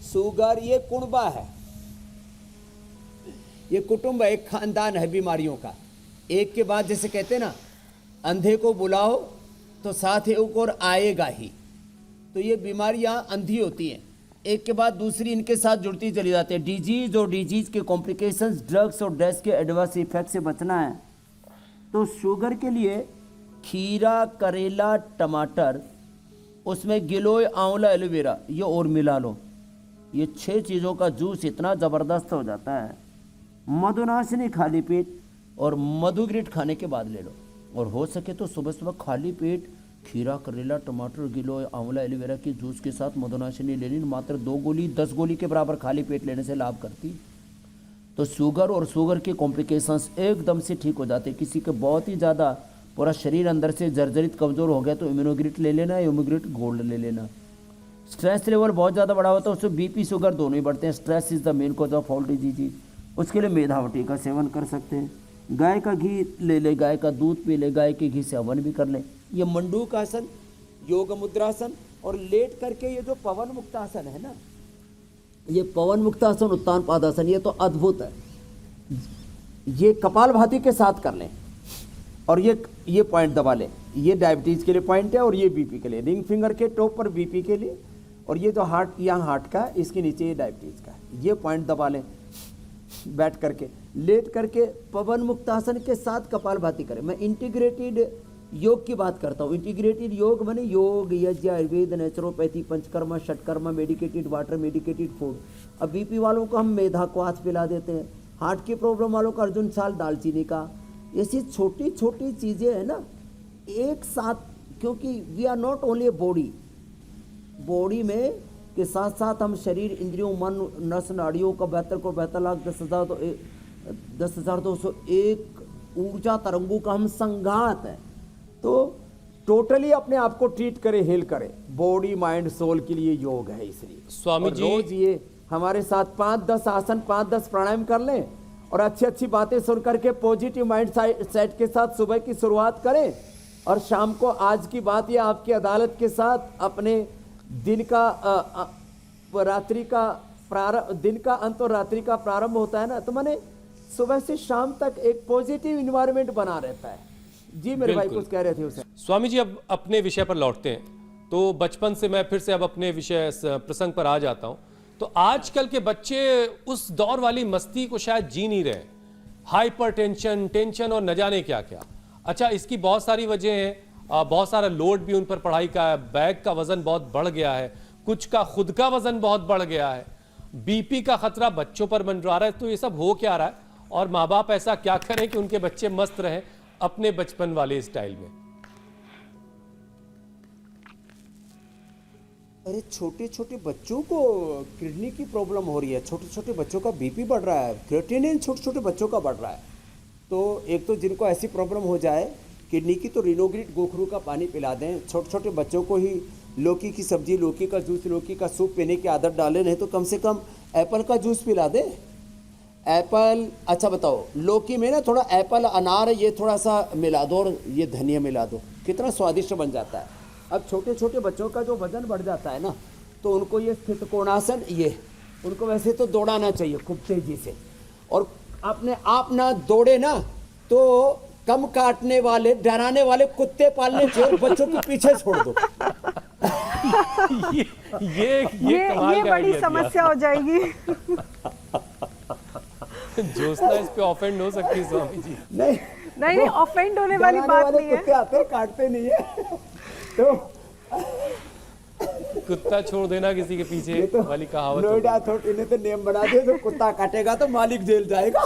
शुगर, ये कुणबा है, ये कुटुंब है, एक खानदान है बीमारियों का। एक के बाद, जैसे कहते हैं ना, अंधे को बुलाओ तो साथ एक और आएगा ही। तो ये बीमारियां अंधी होती हैं, एक के बाद दूसरी इनके साथ जुड़ती चली जाती है। डिजीज और डिजीज के कॉम्प्लिकेशंस, ड्रग्स और ड्रग्स के एडवर्स इफेक्ट से बचना है तो शुगर के लिए खीरा, करेला, टमाटर, उसमें गिलोय, आंवला, एलोवेरा, ये और मिला लो। ये 6 चीज़ों का जूस इतना ज़बरदस्त हो जाता है। मधुनाशिनी खाली पेट और मधुग्रिट खाने के बाद ले लो। और हो सके तो सुबह सुबह खाली पेट खीरा, करेला, टमाटर, गिलोय, आंवला, एलोवेरा के जूस के साथ मधुनाशिनी लेनी। मात्र 2 गोली 10 गोली के बराबर खाली पेट लेने से लाभ करती। तो शुगर और शुगर के कॉम्प्लिकेशंस एकदम से ठीक हो जाते। किसी के बहुत ही ज़्यादा पूरा शरीर अंदर से जर्जरित कमज़ोर हो गया तो इम्यूनोग्रिट ले लेना, इम्यूनोग्रिट गोल्ड ले लेना। स्ट्रेस लेवल बहुत ज़्यादा बढ़ा होता है, उससे बीपी, शुगर दोनों ही बढ़ते हैं। Stress is the main cause of all disease. उसके लिए मेधावटी का सेवन कर सकते हैं। गाय का घी ले ले, गाय का दूध पी ले, गाय के घी से हवन भी कर ले। ये मंडूक आसन, योग मुद्रासन, और लेट करके ये जो पवन मुक्तासन है ना, ये पवन मुक्तासन, उत्तान पादासन, ये तो अद्भुत है। ये कपालभाति के साथ कर लें और ये पॉइंट दबा लें। ये डायबिटीज़ के लिए पॉइंट है और ये बीपी के लिए। रिंग फिंगर के टॉप पर बीपी के लिए, और ये जो हार्ट, यहाँ हार्ट का, इसके नीचे ये डायबिटीज़ का है। ये पॉइंट दबा लें बैठ करके। लेट करके पवन मुक्तासन के साथ कपालभाति करें। मैं इंटीग्रेटेड योग की बात करता हूँ। इंटीग्रेटेड योग माने योग, यज्ञ, Ayurveda, naturopathy, panchakarma, षटकर्मा, medicated water, medicated food. अब बीपी वालों को हम मेधा क्वाथ पिला देते हैं, हार्ट की प्रॉब्लम वालों को अर्जुन साल दालचीनी का। ऐसी छोटी छोटी चीज़ें हैं ना, एक साथ, क्योंकि we are not only a body में के साथ साथ हम शरीर, इंद्रियों, मन, नस, नाड़ियों का 72 लाख 10,201 ऊर्जा तरंगों का हम संघात है। तो टोटली अपने आप को ट्रीट करे, हेल करे। बॉडी, माइंड, सोल के लिए योग है। इसलिए स्वामी जी, रोज ये हमारे साथ 5-10 आसन, 5-10 प्राणायाम कर लें और अच्छी अच्छी बातें सुन करके पॉजिटिव माइंड सेट के साथ सुबह की शुरुआत करें। और शाम को आज की बात, या आपकी अदालत के साथ अपने दिन का रात्रि का प्रारंभ, दिन का अंत और रात्रि का प्रारंभ होता है ना, तो मैंने सुबह से शाम तक एक पॉजिटिव इन्वायरमेंट बना रहता है। जी मेरे भाई कुछ कह रहे थे उसे। स्वामी जी, अब अपने विषय पर लौटते हैं। तो बचपन से मैं फिर से अब अपने विषय प्रसंग पर आ जाता हूं। तो आजकल के बच्चे उस दौर वाली मस्ती को शायद जी नहीं रहे। हाइपर टेंशन, टेंशन और न जाने क्या क्या। अच्छा, इसकी बहुत सारी वजह हैं। बहुत सारा लोड भी उन पर पढ़ाई का है, बैग का वजन बहुत बढ़ गया है, कुछ का खुद का वजन बहुत बढ़ गया है, बीपी का खतरा बच्चों पर मंडरा रहा है। तो ये सब हो क्या रहा है और माँ बाप ऐसा क्या करें कि उनके बच्चे मस्त रहें अपने बचपन वाले स्टाइल में? अरे छोटे छोटे बच्चों को किडनी की प्रॉब्लम हो रही है, छोटे छोटे बच्चों का बीपी बढ़ रहा है, क्रिएटिनिन छोटे छोटे बच्चों का बढ़ रहा है। तो एक तो जिनको ऐसी प्रॉब्लम हो जाए किडनी की, तो रिनोग्रिट गोखरू का पानी पिला दें। छोटे छोटे बच्चों को ही लौकी की सब्जी, लौकी का जूस, लौकी का सूप पीने की आदत डालें, नहीं तो कम से कम एप्पल का जूस पिला दें। एप्पल, अच्छा बताओ, लौकी में ना थोड़ा एप्पल, अनार, ये थोड़ा सा मिला दो और ये धनिया मिला दो, कितना स्वादिष्ट बन जाता है। अब छोटे छोटे बच्चों का जो वजन बढ़ जाता है ना, तो उनको ये स्थित कोणासन, ये उनको वैसे तो दौड़ाना चाहिए खूब तेजी से। और अपने आप ना दौड़े ना तो कम काटने वाले डराने वाले कुत्ते पालने चाहिए, बच्चों के पीछे छोड़ दो। ये कमाल ये का बड़ी idea समस्या हो जाएगी। दिया। ज्योत्सना इस पे ऑफेंड हो सकती है स्वामी जी। नहीं नहीं ऑफेंड होने वाली डराने बात वाले नहीं है। कुत्ते आते हैं, काटते नहीं है। तो कुत्ता छोड़ देना किसी के पीछे ये तो वाली कहावत हो नोएडा अथॉरिटी ने तो नियम बना दिया, तो कुत्ता काटेगा तो मालिक जेल जाएगा।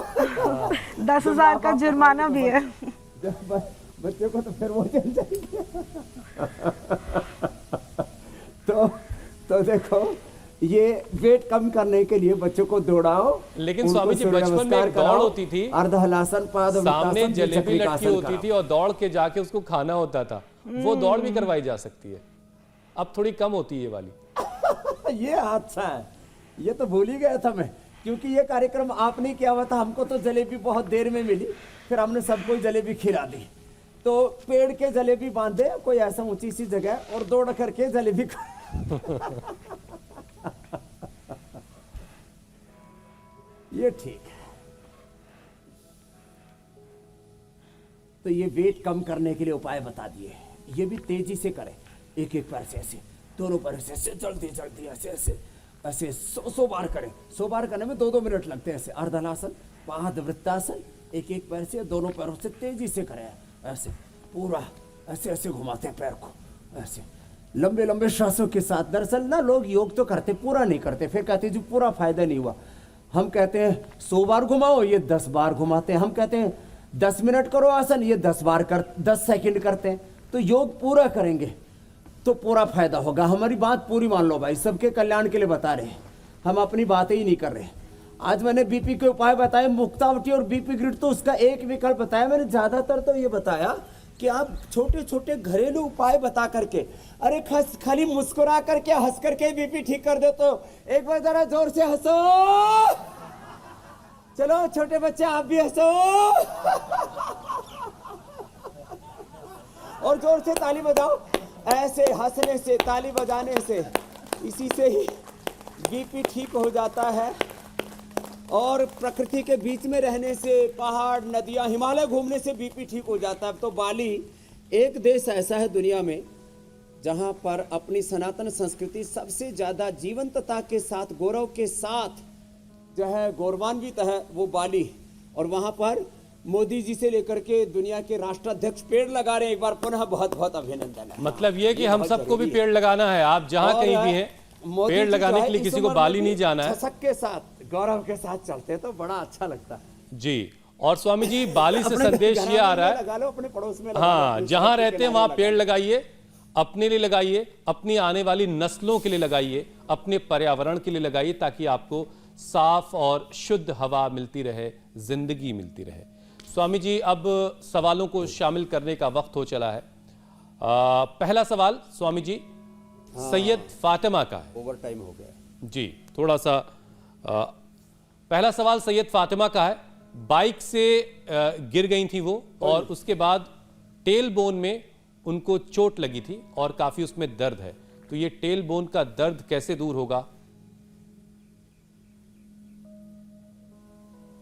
10,000 का जुर्माना भी है। बच्चे को तो फिर वो जेल जाएंगे। तो देखो, ये वेट कम करने के लिए बच्चों को दौड़ाओ। लेकिन उनको स्वामी जी, सूर्य बचपन में नमस्कार एक दौड़ कराओ, होती थी, अर्धहलासन, सामने पादहलासन, जलेबी लटकी चक्रिकासन होती थी और दौड़ के जाके उसको खाना होता था। वो दौड़ भी करवाई जा सकती है। अब थोड़ी कम होती है ये वाली। कराओ। ये अच्छा है, ये तो भूल ही गया था मैं, क्योंकि ये कार्यक्रम आपने किया हुआ था। हमको तो जलेबी बहुत देर में मिली, फिर हमने सबको जलेबी खिला दी। तो पेड़ के जलेबी बांधे कोई ऐसा ऊंची सी जगह और दौड़ करके जलेबी ये ठीक है। तो ये वेट कम करने के लिए उपाय बता दिए। ये भी तेजी से करें, एक एक पैर से ऐसे, दोनों पैर से ऐसे, जल्दी जल्दी ऐसे ऐसे ऐसे 100 बार करें। 100 बार करने में 2-2 मिनट लगते हैं। ऐसे अर्धहलासन, पादवृत्तासन, एक एक पैर से, दोनों पैरों से तेजी से करें। ऐसे पूरा ऐसे ऐसे घुमाते हैं पैर को, ऐसे लंबे लंबे श्वासों के साथ। दरअसल ना लोग योग तो करते, पूरा नहीं करते, फिर कहते हैं जी पूरा फायदा नहीं हुआ। हम कहते हैं 100 बार घुमाओ, ये 10 बार घुमाते हैं। हम कहते हैं 10 मिनट करो आसन, ये 10 सेकंड करते हैं। तो योग पूरा करेंगे तो पूरा फायदा होगा। हमारी बात पूरी मान लो भाई, सबके कल्याण के लिए बता रहे हैं, हम अपनी बातें ही नहीं कर रहे। आज मैंने बीपी के उपाय बताए, मुक्तावटी और बीपी ग्रिड, तो उसका एक विकल्प बताया मैंने। ज्यादातर तो ये बताया कि आप छोटे छोटे घरेलू उपाय बता करके, अरे खाली मुस्कुरा करके, हंस करके बीपी ठीक कर दो। तो एक बार जरा जोर से हंसो, चलो छोटे बच्चे आप भी हंसो, और जोर से ताली बजाओ। ऐसे हंसने से, ताली बजाने से, इसी से ही बीपी ठीक हो जाता है। और प्रकृति के बीच में रहने से, पहाड़, नदियां, हिमालय घूमने से बीपी ठीक हो जाता है। तो बाली एक देश ऐसा है दुनिया में जहां पर अपनी सनातन संस्कृति सबसे ज्यादा जीवंतता के साथ, गौरव के साथ जो है गौरवान्वित है, वो बाली। और वहां पर मोदी जी से लेकर के दुनिया के राष्ट्राध्यक्ष पेड़ लगा रहे हैं। एक बार पुनः बहुत बहुत अभिनंदन है। मतलब ये कि हम सबको भी पेड़ लगाना है। आप जहां कहीं भी हैं, पेड़ लगाने के लिए किसी को बाली नहीं जाना है। छसक के साथ, गौरव के साथ चलते तो बड़ा अच्छा लगता है जी। और स्वामी जी, बाली से संदेश ये आ रहा है, लगा लो, अपने पड़ोस में लगा लो, हाँ, अपने जहां सड़क के रहते हैं किनारे वहां लगा पेड़ लगाइए, अपने लिए लगाइए, अपनी आने वाली नस्लों के लिए लगाइए, अपने पर्यावरण के लिए लगाइए, ताकि आपको साफ और शुद्ध हवा मिलती रहे, जिंदगी मिलती रहे। स्वामी जी, अब सवालों को शामिल करने का वक्त हो चला है। पहला सवाल स्वामी जी, सैयद फातिमा का है। ओवर टाइम हो गया जी, थोड़ा सा। पहला सवाल सैयद फातिमा का है। बाइक से गिर गई थी वो, और उसके बाद टेल बोन में उनको चोट लगी थी और काफी उसमें दर्द है। तो ये टेल बोन का दर्द कैसे दूर होगा?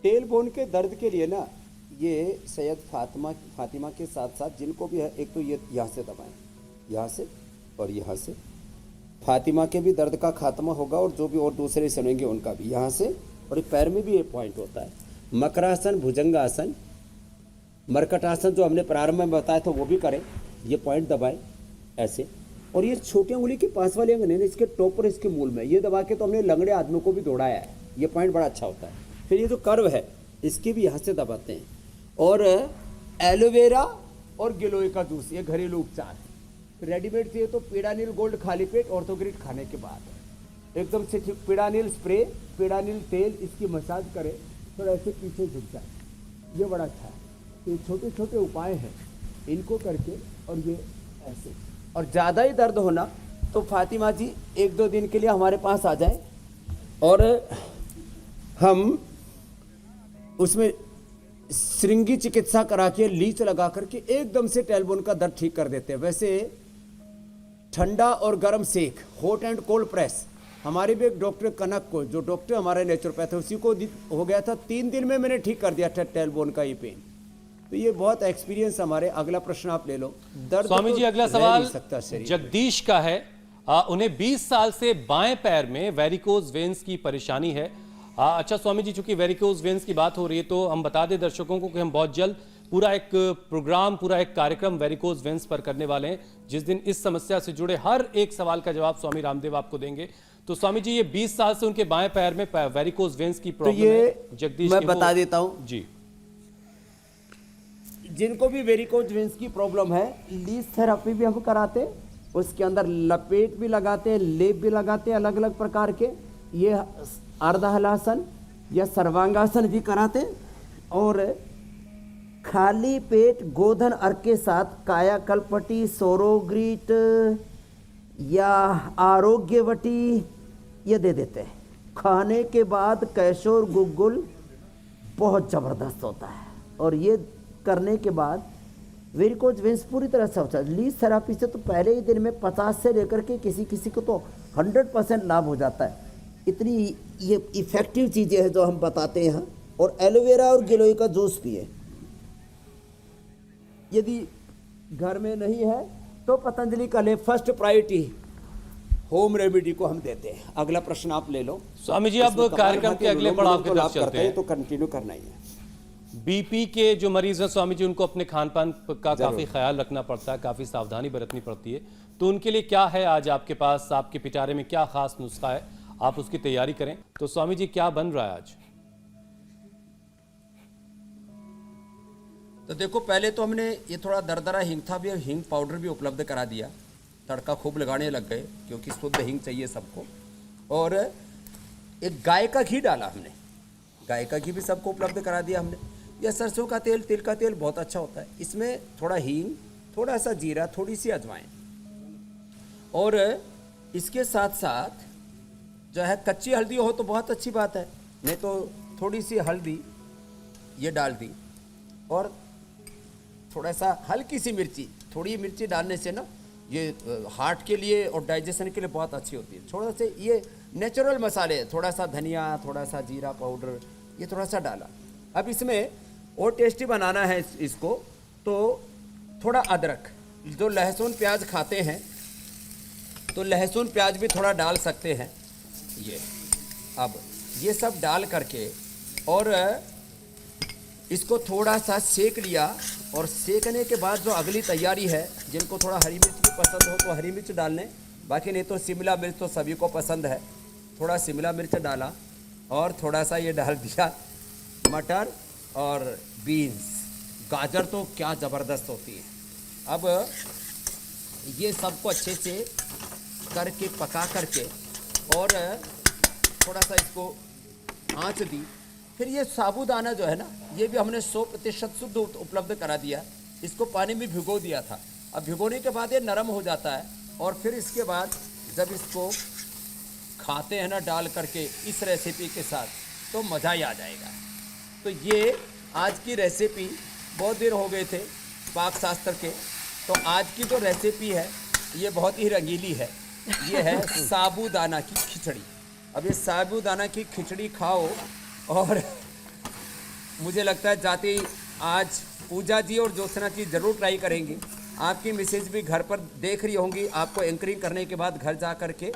टेल बोन के दर्द के लिए ना, ये सैयद फातिमा के साथ साथ जिनको भी है, एक तो ये यहाँ से दबाएं, यहाँ से और यहाँ से, फातिमा के भी दर्द का खात्मा होगा। और जो भी और दूसरे सुनेंगे उनका भी यहाँ से। और ये पैर में भी ये पॉइंट होता है। मकरासन, भुजंगासन, मरकटासन जो हमने प्रारंभ में बताया था वो भी करें। ये पॉइंट दबाएं ऐसे, और ये छोटी उंगली के पास वाले अंग ने इसके टॉप पर, इसके मूल में ये दबा के तो हमने लंगड़े आदमियों को भी दौड़ाया है। ये पॉइंट बड़ा अच्छा होता है। फिर ये जो कर्व है इसके भी यहाँ से दबाते हैं। और एलोवेरा और गिलोय का जूस, ये घरेलू उपचार है। रेडीमेड चाहिए तो पीड़ानील गोल्ड खाली पेट ऑर्थोग्रिड खाने के बाद एकदम से ठीक। पीड़ानील स्प्रे, पीड़ानील तेल, इसकी मसाज करें, थोड़ा ऐसे पीछे झुक जाए, ये बड़ा अच्छा है। तो ये छोटे छोटे उपाय हैं, इनको करके, और ये ऐसे। और ज़्यादा ही दर्द होना तो फातिमा जी 1-2 दिन के लिए हमारे पास आ जाए, और हम उसमें श्रृंगी चिकित्सा करा के, लीच लगा करके एकदम से टेलबोन का दर्द ठीक कर देते हैं। वैसे ठंडा और गर्म सेक, हॉट एंड कोल्ड प्रेस, हमारे भी एक डॉक्टर कनक को, जो डॉक्टर हमारे नेचुरोपैथ है, उसी को हो गया था, 3 दिन में मैंने ठीक कर दिया था टेलबोन का ये पेन। तो ये बहुत एक्सपीरियंस हमारे। अगला प्रश्न आप ले लो। दर्द स्वामी तो जी, अगला रह सवाल नहीं सकता शरीर में। जगदीश का है। उन्हें 20 साल से बाएं पैर में वेरिकोज वेन्स की परेशानी है। अच्छा स्वामी जी, चूंकि वेरिकोज वेन्स की बात हो रही है तो हम बता दें दर्शकों को कि हम बहुत जल्द पूरा एक प्रोग्राम, पूरा एक कार्यक्रम वेरिकोज वेन्स पर करने वाले हैं, जिस दिन इस समस्या से जुड़े हर एक सवाल का जवाब स्वामी रामदेव आपको देंगे। तो स्वामी जी, ये 20 साल से उनके बाएं पैर में वेरिकोज वेन्स की प्रॉब्लम है। जगदीश, मैं बता देता हूं जी। जिनको भी वेरिकोज वेन्स की प्रॉब्लम है, लीज थेरेपी भी हम कराते, उसके अंदर लपेट भी लगाते, लेप भी लगाते अलग अलग प्रकार के। ये अर्धहलासन या सर्वांगासन भी कराते, और खाली पेट गोधन अर्घ के साथ कायाकल्पटी, सोरोग्रीट या आरोग्यवटी ये दे देते हैं। खाने के बाद कैशोर गुग्गुल बहुत ज़बरदस्त होता है, और ये करने के बाद वेरिकोज वेन्स पूरी तरह से होता है। लीज थेरेपी से तो पहले ही दिन में 50 से लेकर के किसी किसी को तो 100% लाभ हो जाता है। इतनी ये इफेक्टिव चीज़ें हैं जो हम बताते हैं। और एलोवेरा और गिलोय का जूस पिए। यदि घर में नहीं है तो पतंजलि का ले, फर्स्ट प्रायोरिटी होम रेमेडी को हम देते हैं। अगला प्रश्न आप ले लो स्वामी जी। अब कार्यक्रम के अगले पड़ाव की तरफ चलते हैं। तो कंटिन्यू करना ही है। बीपी के जो मरीज हैं स्वामी जी, उनको अपने खान पान का काफी ख्याल रखना पड़ता है, काफी सावधानी बरतनी पड़ती है। तो उनके लिए क्या है आज आपके पास, आपके पिटारे में क्या खास नुस्खा है, आप उसकी तैयारी करें। तो स्वामी जी, क्या बन रहा है आज? तो देखो, पहले तो हमने ये थोड़ा दरदरा हींग था, भी हींग पाउडर भी उपलब्ध करा दिया। तड़का खूब लगाने लग गए क्योंकि शुद्ध हींग चाहिए सबको। और एक गाय का घी डाला हमने, गाय का घी भी सबको उपलब्ध करा दिया हमने। या सरसों का तेल, तिल का तेल बहुत अच्छा होता है। इसमें थोड़ा हींग, थोड़ा सा जीरा, थोड़ी सी अजवाइन, और इसके साथ साथ जो है कच्ची हल्दी हो तो बहुत अच्छी बात है, नहीं तो थोड़ी सी हल्दी ये डाल दी, और थोड़ा सा हल्की सी मिर्ची। थोड़ी मिर्ची डालने से ना ये हार्ट के लिए और डाइजेशन के लिए बहुत अच्छी होती है। थोड़ा सा ये नेचुरल मसाले, थोड़ा सा धनिया, थोड़ा सा जीरा पाउडर, ये थोड़ा सा डाला। अब इसमें और टेस्टी बनाना है इसको, तो थोड़ा अदरक, जो लहसुन प्याज खाते हैं तो लहसुन प्याज भी थोड़ा डाल सकते हैं। ये अब ये सब डाल करके और इसको थोड़ा सा सेक लिया। और सेकने के बाद जो अगली तैयारी है, जिनको थोड़ा हरी मिर्च भी पसंद हो तो हरी मिर्च डाल लें, बाकी नहीं तो शिमला मिर्च तो सभी को पसंद है। थोड़ा शिमला मिर्च डाला, और थोड़ा सा ये डाल दिया मटर और बीन्स। गाजर तो क्या ज़बरदस्त होती है। अब ये सबको अच्छे से करके पका करके और थोड़ा सा इसको आँच दी। फिर ये साबूदाना जो है ना, ये भी हमने 100% शुद्ध उपलब्ध करा दिया। इसको पानी में भिगो दिया था। अब भिगोने के बाद ये नरम हो जाता है, और फिर इसके बाद जब इसको खाते हैं ना डाल करके इस रेसिपी के साथ, तो मज़ा ही आ जाएगा। तो ये आज की रेसिपी, बहुत देर हो गए थे पाक शास्त्र के, तो आज की जो रेसिपी है ये बहुत ही रंगीली है। ये है साबूदाना की खिचड़ी। अब ये साबूदाना की खिचड़ी खाओ, और मुझे लगता है जाते ही आज पूजा जी और ज्योत्सना जी ज़रूर ट्राई करेंगी। आपकी मिसेज भी घर पर देख रही होंगी, आपको एंकरिंग करने के बाद घर जा कर के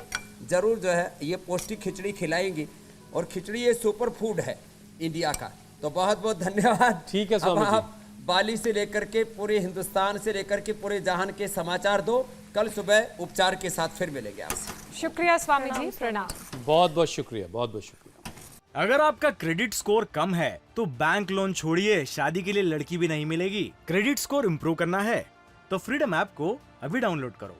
ज़रूर जो है ये पौष्टिक खिचड़ी खिलाएंगी। और खिचड़ी ये सुपर फूड है इंडिया का। तो बहुत बहुत धन्यवाद। ठीक है स्वामी जी। आप बाली से लेकर के पूरे हिंदुस्तान से लेकर के पूरे जहान के समाचार दो। कल सुबह उपचार के साथ फिर मिलेंगे आपसे। शुक्रिया स्वामी जी, प्रणाम। बहुत बहुत शुक्रिया, बहुत बहुत शुक्रिया। अगर आपका क्रेडिट स्कोर कम है तो बैंक लोन छोड़िए, शादी के लिए लड़की भी नहीं मिलेगी। क्रेडिट स्कोर इम्प्रूव करना है तो फ्रीडम ऐप को अभी डाउनलोड करो।